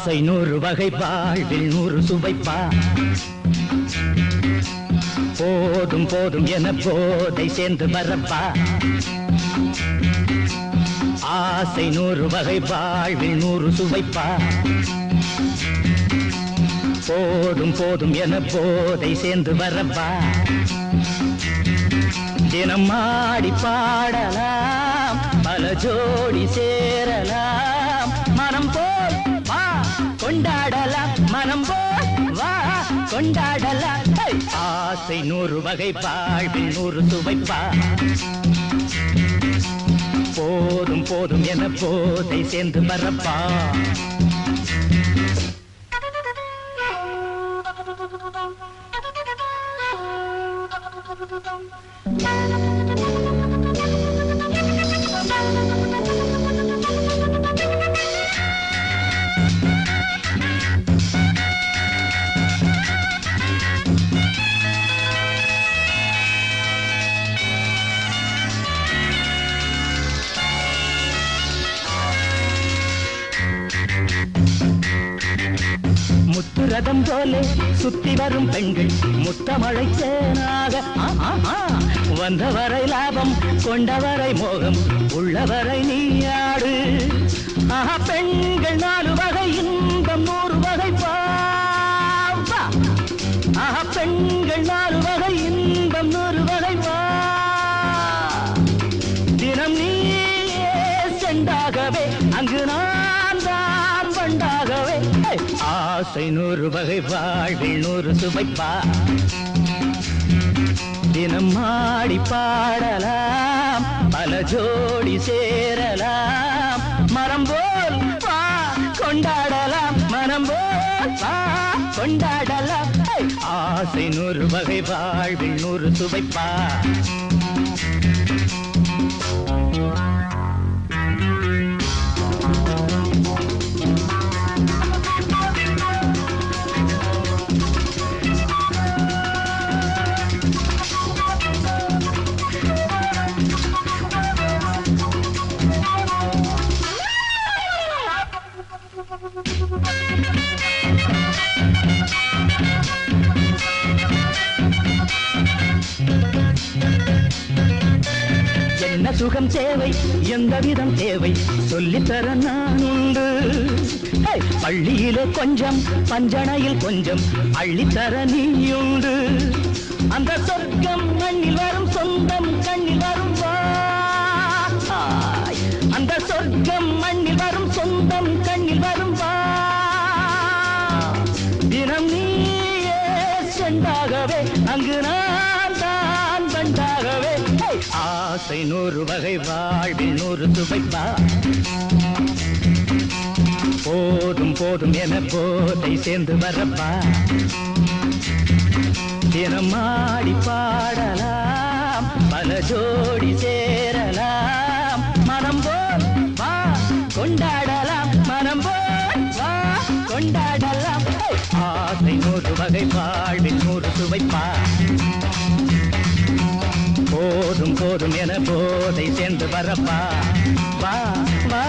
ஆசை 100 வகை வாழ்வில் 100 சுவைப்பா போதும் போதும் என போதை சேர்ந்து வரப்பா ஆசை 100 வகை வாழ்வில் 100 சுவைப்பா போதும் போதும் என போதை சேர்ந்து வரப்பா தினம் ஆடி பாடலாம் பல ஜோடி சேரலாம் மனம் போல் வா கொண்டாடலாம் மனம் போல் வா கொண்டாடலாம் ஆசை 100 வகை வாழ்வில் 100 சுவைப்பா போதும் போதும் என போதை சேர்ந்து வரப்பா முத்துரதம் போலே சுத்தி வரும் பெண்கள் முத்தமழை தேனாக வந்தவரை லாபம் கொண்டவரை மோகம் உள்ளவரை நீயாடு பெண்கள் 4 வகை இன்பம் 100 வகை பாவா பெண்கள் 4 வகை இன்பம் 100 வகை வா தினம் நீயே செண்டாகவே அங்கு நான் தான் வண்டாகவே ஆசை 100 வகை வாழ்வில் 100 சுவைப்பா தினம் ஆடி பாடலாம் பல ஜோடி சேரலாம் மரம் போல் வா கொண்டாடலாம் மனம் போல் வா கொண்டாடலாம் ஆசை 100 வகை வாழ்வில் 100 சுவைப்பா என்ன சுகம் தேவை எந்த விதம் தேவை சொல்லித்தர நான் உண்டு பள்ளியிலே கொஞ்சம் பஞ்சணையில் கொஞ்சம் அள்ளித்தர நீயுண்டு அந்த சொர்க்கம் மண்ணில் வரும் சொந்தம் கண்ணில் வரும் அந்த சொர்க்கம் மண்ணில் வரும் சொந்தம் கண்ணில் வரும் தினம் நீயே செண்டாகவே அங்கு நான் தான் வண்டாகவே ஆசை 100 வகை வாழ்வில் 100 சுவைப்பா போதும் போதும் என போதை சேர்ந்து வரப்பா தினம் ஆடி பாடலாம் பல ஜோடி சேரலாம் மனம் போல் வா கொண்டாடலாம் மனம் போல் வா கொண்டாடலாம் ஆசை 100 வகை வாழ்வில் 100 சுவைப்பா போதும் போதும் என போதை சேர்ந்து வரப்பா வா வா